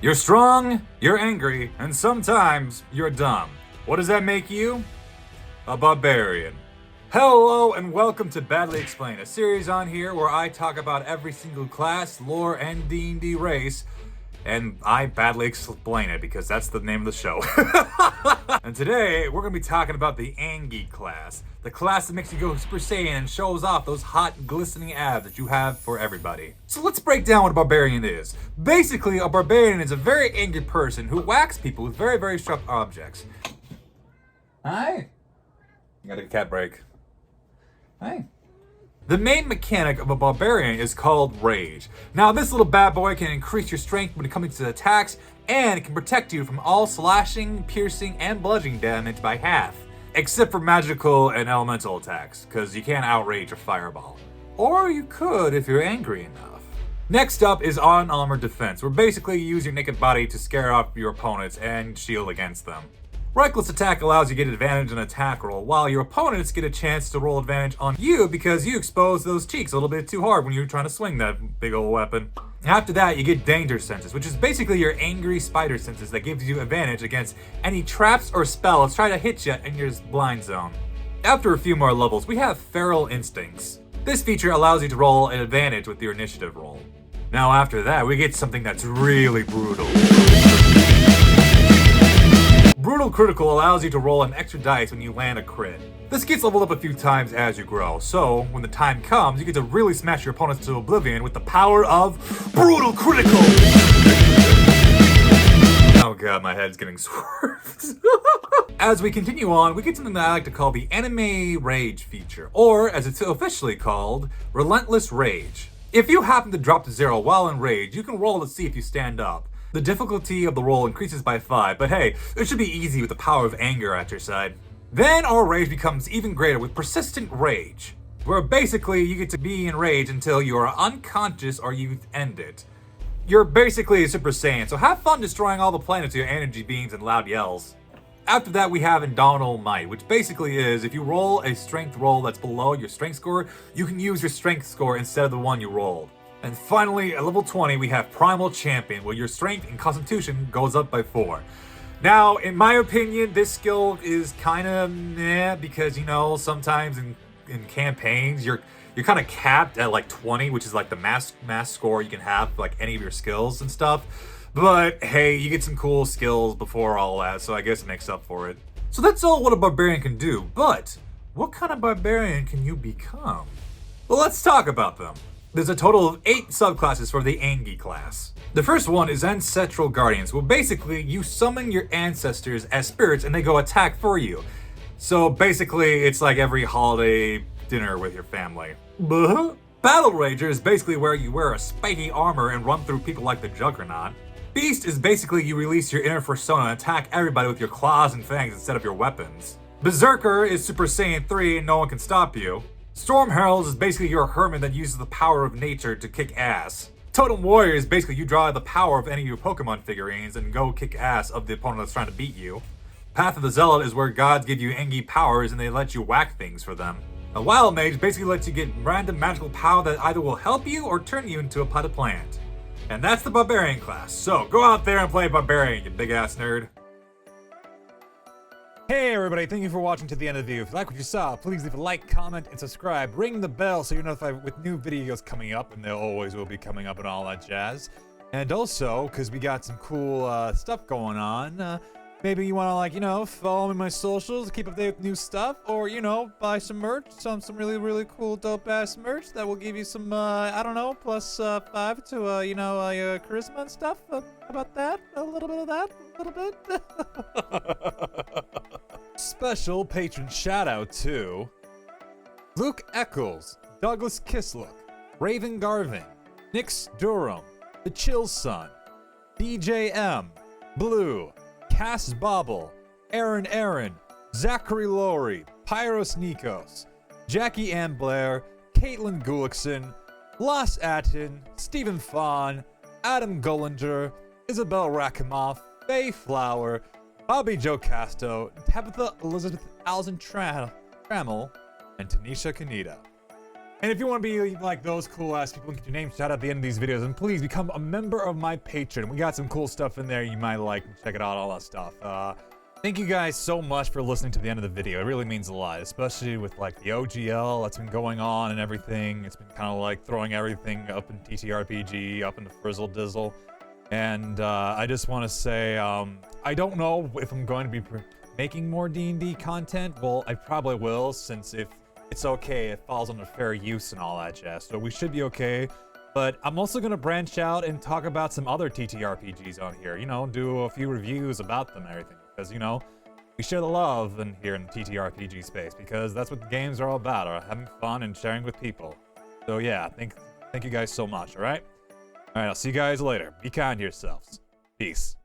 You're strong, you're angry, and sometimes you're dumb. What does that make you? A barbarian. Hello and welcome to Badly Explained, a series on here where I talk about every single class, lore, and D&D race, and I badly explain it because that's the name of the show. And today, we're going to be talking about the Angie class. The class that makes you go Super Saiyan and shows off those hot, glistening abs that you have for everybody. So let's break down what a barbarian is. Basically, a barbarian is a very angry person who whacks people with very, very sharp objects. Hi. You got a cat break. Hi. The main mechanic of a barbarian is called rage. Now this little bad boy can increase your strength when it comes to attacks, and it can protect you from all slashing, piercing, and bludgeoning damage by half. Except for magical and elemental attacks, because you can't outrage a fireball. Or you could if you're angry enough. Next up is Unarmored Defense, where basically you use your naked body to scare off your opponents and shield against them. Reckless Attack allows you to get advantage on an attack roll, while your opponents get a chance to roll advantage on you because you expose those cheeks a little bit too hard when you're trying to swing that big old weapon. After that, you get Danger Senses, which is basically your angry spider senses that gives you advantage against any traps or spells trying to hit you in your blind zone. After a few more levels, we have Feral Instincts. This feature allows you to roll an advantage with your initiative roll. Now after that, we get something that's really brutal. Brutal Critical allows you to roll an extra dice when you land a crit. This gets leveled up a few times as you grow, so when the time comes, you get to really smash your opponents to oblivion with the power of Brutal Critical! Oh god, my head's getting swerved. As we continue on, we get something that I like to call the Anime Rage feature, or as it's officially called, Relentless Rage. If you happen to drop to 0 while in rage, you can roll to see if you stand up. The difficulty of the roll increases by 5, but hey, it should be easy with the power of anger at your side. Then our rage becomes even greater with Persistent Rage, where basically you get to be in rage until you are unconscious or you end it. You're basically a Super Saiyan, so have fun destroying all the planets with your energy beams and loud yells. After that we have Indomitable Might, which basically is if you roll a strength roll that's below your strength score, you can use your strength score instead of the one you rolled. And finally, at level 20, we have Primal Champion, where your strength and constitution goes up by 4. Now, in my opinion, this skill is kind of meh, because, you know, sometimes in campaigns, you're kind of capped at like 20, which is like the max score you can have for like any of your skills and stuff. But hey, you get some cool skills before all that, so I guess it makes up for it. So that's all what a barbarian can do, but what kind of barbarian can you become? Well, let's talk about them. There's a total of 8 subclasses for the Angie class. The first one is Ancestral Guardians, where basically you summon your ancestors as spirits and they go attack for you. So basically it's like every holiday dinner with your family. Battlerager is basically where you wear a spiky armor and run through people like the Juggernaut. Beast is basically you release your inner persona and attack everybody with your claws and fangs instead of your weapons. Berserker is Super Saiyan 3 and no one can stop you. Storm Herald is basically your hermit that uses the power of nature to kick ass. Totem Warrior is basically you draw the power of any of your Pokemon figurines and go kick ass of the opponent that's trying to beat you. Path of the Zealot is where gods give you Angie powers and they let you whack things for them. A Wild Mage basically lets you get random magical power that either will help you or turn you into a potted plant. And that's the Barbarian class, so go out there and play Barbarian, you big ass nerd. Hey everybody, thank you for watching to the end of the video. If you like what you saw, please leave a like, comment, and subscribe. Ring the bell so you're notified with new videos coming up, and they always will be coming up and all that jazz. And also, because we got some cool stuff going on, maybe you want to, like, you know, follow me on my socials, keep up to date with new stuff, or, you know, buy some merch, some really, really cool, dope-ass merch that will give you some, I don't know, plus 5 to, you know, your charisma and stuff. How about that? A little bit of that? A little bit? Special patron shout-out to Luke Eccles, Douglas Kislook, Raven Garvin, Nix Durham, The Chill Sun, DJ M, Blue, Cass Bobble, Aaron, Zachary Laurie, Pyros Nikos, Jackie Ann Blair, Caitlin Gullickson, Los Atten, Stephen Fawn, Adam Gullinger, Isabel Rakimoff, Faye Flower, Bobby Joe Casto, Tabitha Elizabeth Alzen Trammell, and Tanisha Kaneda. And if you want to be like those cool ass people and get your name shout out at the end of these videos, then please become a member of my Patreon. We got some cool stuff in there you might like. Check it out, all that stuff. Thank you guys so much for listening to the end of the video. It really means a lot, especially with like the OGL that's been going on and everything. It's been kind of like throwing everything up in TTRPG, up in the Frizzle Dizzle. And I just want to say, I don't know if I'm going to be making more D&D content. Well, I probably will, since if it's okay, it falls under fair use and all that jazz. So we should be okay. But I'm also going to branch out and talk about some other TTRPGs on here. You know, do a few reviews about them and everything. Because, you know, we share the love in here in the TTRPG space. Because that's what the games are all about, are having fun and sharing with people. So yeah, thank you guys so much, alright? Alright, I'll see you guys later. Be kind to yourselves. Peace.